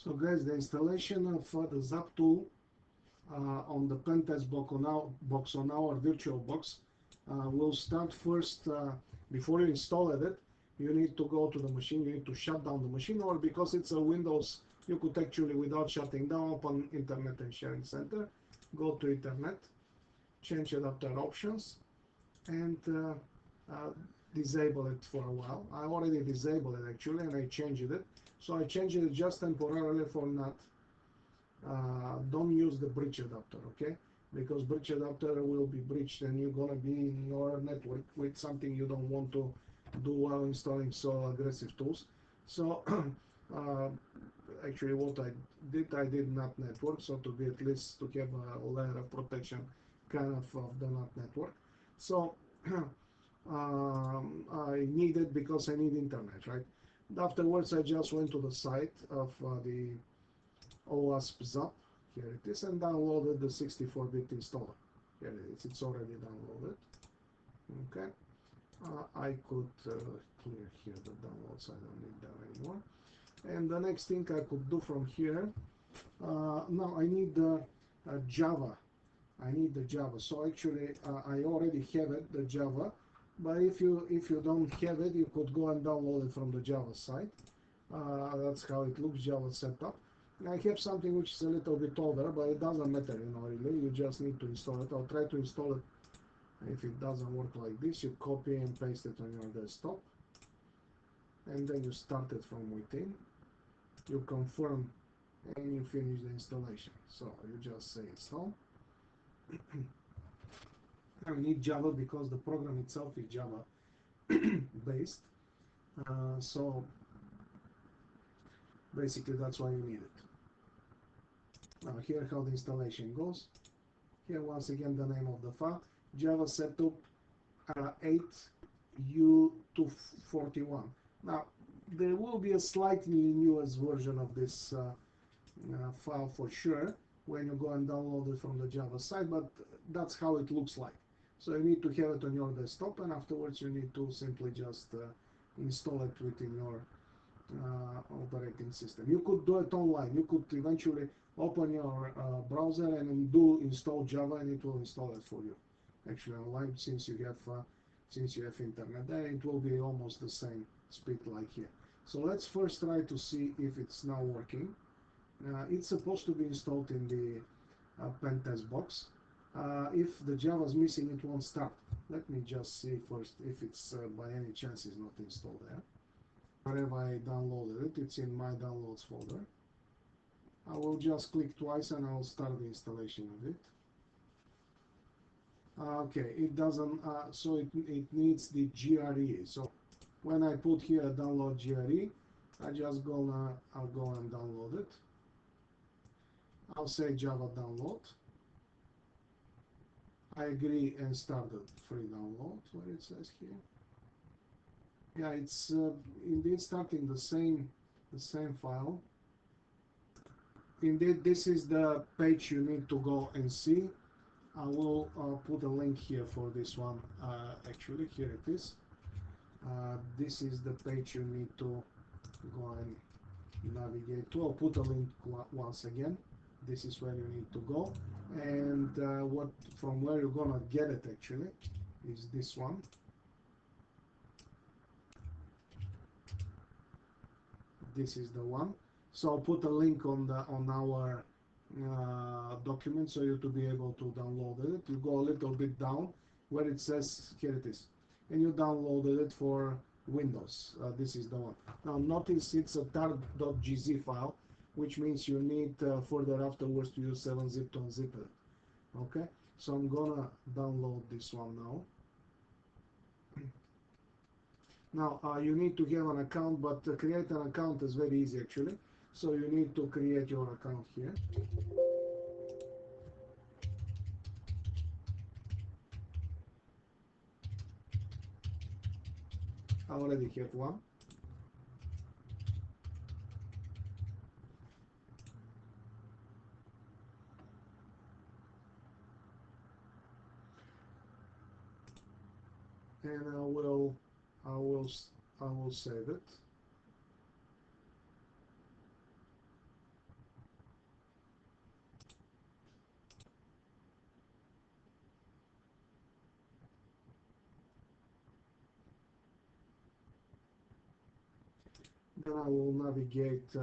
So guys, the installation of the Zap tool on the Pentest box on our VirtualBox will start first. Before you install it, you need to go to the machine, you need to shut down the machine, or because it's a Windows, you could actually, without shutting down, open Internet and Sharing Center, go to Internet, change adapter options, and uh, disable it for a while. I already disabled it actually, and I changed it. So I changed it just temporarily for NAT. Don't use the bridge adapter, okay? Because bridge adapter will be breached and you're gonna be in your network with something you don't want to do while installing so aggressive tools. So uh, actually what I did NAT network, so to be at least to have a layer of protection kind of the NAT network. So I need it because I need internet, right? Afterwards I just went to the site of the OWASP Zap, here it is, and downloaded the 64-bit installer. Here it is, it's already downloaded. Okay, I could clear here the downloads, I don't need them anymore. And the next thing I could do from here, now I need the Java. I need the Java. So actually, I already have it, the Java. But if you don't have it, you could go and download it from the Java site. That's how it looks, Java setup. I have something which is a little bit older, but it doesn't matter, really. You just need to install it. I'll try to install it. If it doesn't work like this, you copy and paste it on your desktop. And then you start it from within. You confirm and you finish the installation. So you just say install. I need Java because the program itself is Java based. So basically that's why you need it. Now here how the installation goes. Here once again the name of the file, Java setup 8U241. Now there will be a slightly newest version of this file for sure when you go and download it from the Java site, but that's how it looks like. So you need to have it on your desktop, and afterwards you need to simply just install it within your operating system. You could do it online. You could eventually open your browser and do install Java, and it will install it for you. Actually, online, since you have internet, then it will be almost the same speed like here. So let's first try to see if it's now working. It's supposed to be installed in the Pentest box. If the Java is missing, it won't start. Let me just see first if it's by any chance is not installed there. Wherever I downloaded it, it's in my downloads folder. I will just click twice and I'll start the installation of it. Okay, it doesn't, so it needs the GRE. So when I put here download GRE, I'll go and download it. I'll say Java download. I agree and start the free download, where it says here. Yeah, it's indeed starting the same file. Indeed, this is the page you need to go and see. I will put a link here for this one. Actually, here it is. This is the page you need to go and navigate to. I'll put a link once again. This is where you need to go, and from where you're gonna get it actually is this one. This is the one. So I'll put a link on our document so you to be able to download it. You go a little bit down where it says, here it is, and you downloaded it for Windows. This is the one. Now notice it's a tar.gz file, which means you need further afterwards to use 7-zip to unzip it. Okay, so I'm gonna download this one now. Now you need to have an account, but create an account is very easy actually. So you need to create your account here. I already have one. And I will save it. and I will navigate,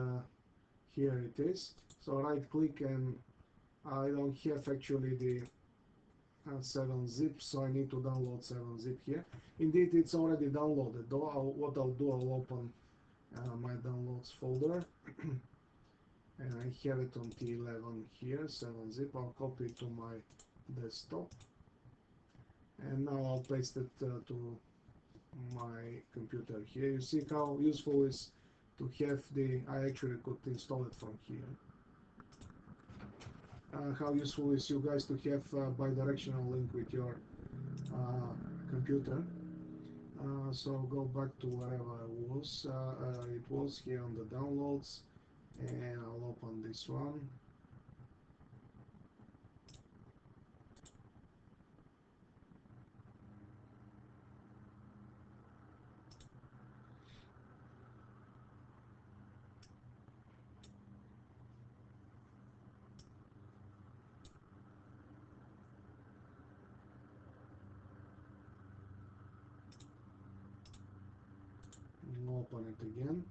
here it is. So right click, and I don't have actually the 7-zip, so I need to download 7-zip here. Indeed, it's already downloaded. Though what I'll do, I'll open my downloads folder, and I have it on T11 here, 7-zip. I'll copy it to my desktop, and now I'll paste it to my computer here. You see how useful it is to have the, I actually could install it from here. How useful is you guys to have bidirectional link with your computer. So go back to wherever it was here on the downloads, and I'll open this one. Open it again.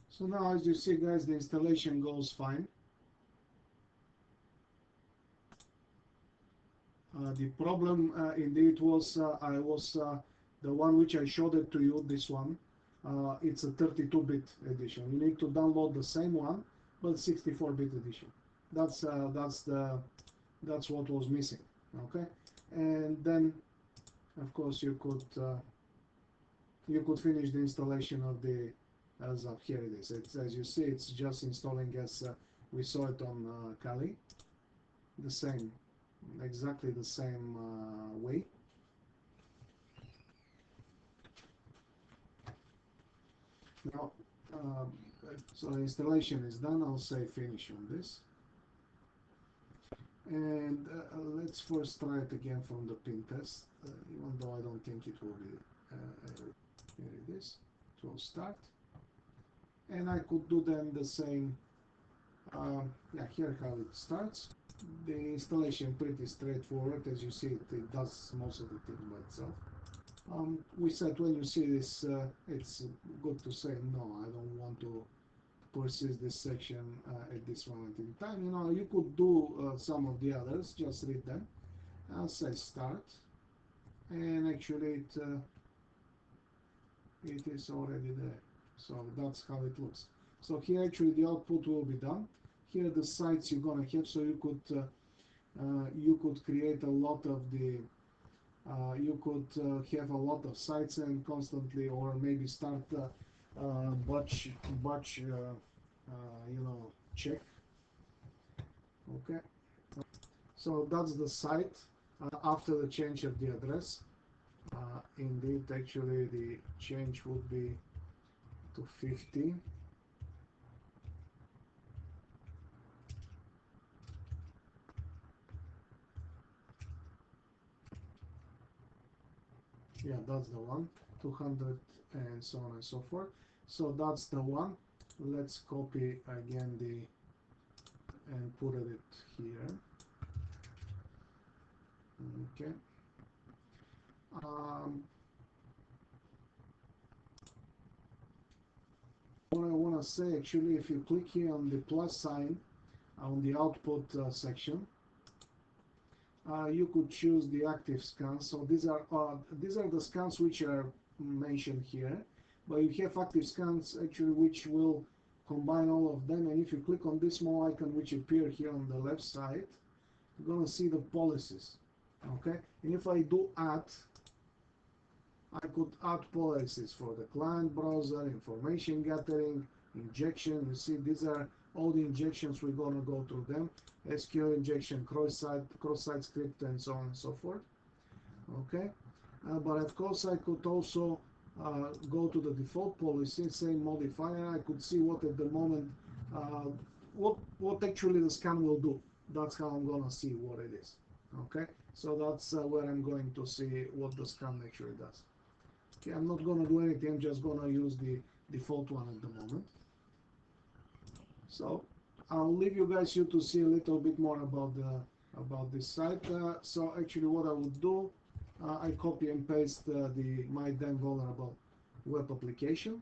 So now, as you see, guys, the installation goes fine. The problem indeed was I was the one which I showed it to you, this one. It's a 32-bit edition. You need to download the same one, but 64-bit edition. That's what was missing. Okay, and then of course you could finish the installation of the, as of here it is. It's, as you see, it's just installing as we saw it on Kali. The same, exactly the same way. Now, so installation is done. I'll say finish on this, and let's first try it again from the pin test, even though I don't think it will be. Here it is. It will start, and I could do then the same. Yeah, here how it starts. The installation pretty straightforward. As you see, it does most of the thing by itself. We said when you see this, it's good to say no, I don't want to persist this section at this moment in time. You know, you could do some of the others, just read them. I'll say start, and actually it is already there. So that's how it looks. So here actually the output will be done. Here the sites you're gonna have, so you could create a lot of the you could have a lot of sites and constantly, or maybe start batch you know, check. Okay, so that's the site after the change of the address. Indeed, actually the change would be to 50. Yeah, that's the one. 200 and so on and so forth. So that's the one. Let's copy again the and put it here. Okay. What I want to say, actually, if you click here on the plus sign on the output section, you could choose the active scans. So these are the scans which are mentioned here, but you have active scans actually which will combine all of them. And if you click on this small icon which appear here on the left side, you're gonna see the policies. Okay, and if I do add, I could add policies for the client browser, information gathering, injection. You see, these are all the injections. We're gonna go through them. SQL injection, cross-site script, and so on and so forth. Okay, but of course I could also go to the default policy, say modifier. I could see what at the moment, what actually the scan will do. That's how I'm gonna see what it is. Okay, so that's where I'm going to see what the scan actually does. Okay, I'm not gonna do anything. I'm just gonna use the default one at the moment. So I'll leave you guys to see a little bit more about this site. So actually what I would do, I copy and paste my then vulnerable web application,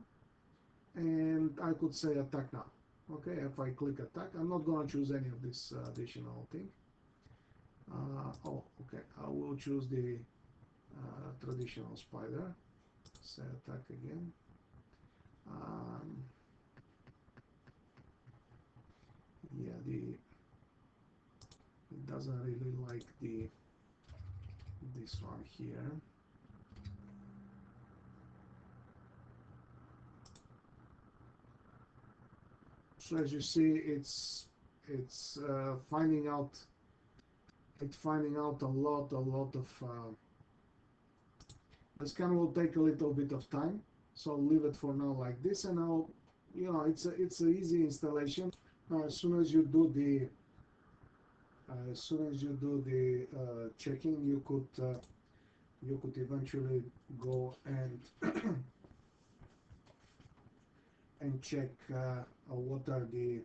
and I could say attack now. Okay, if I click attack, I'm not going to choose any of this additional thing. Oh, okay, I will choose the traditional spider. Say attack again. Yeah, it doesn't really like this one here. So as you see, it's finding out a lot of the scan will take a little bit of time, so I'll leave it for now like this, and I'll, it's an easy installation. As soon as you do the checking, you could eventually go and and check what are the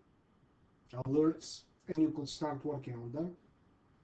alerts, and you could start working on them.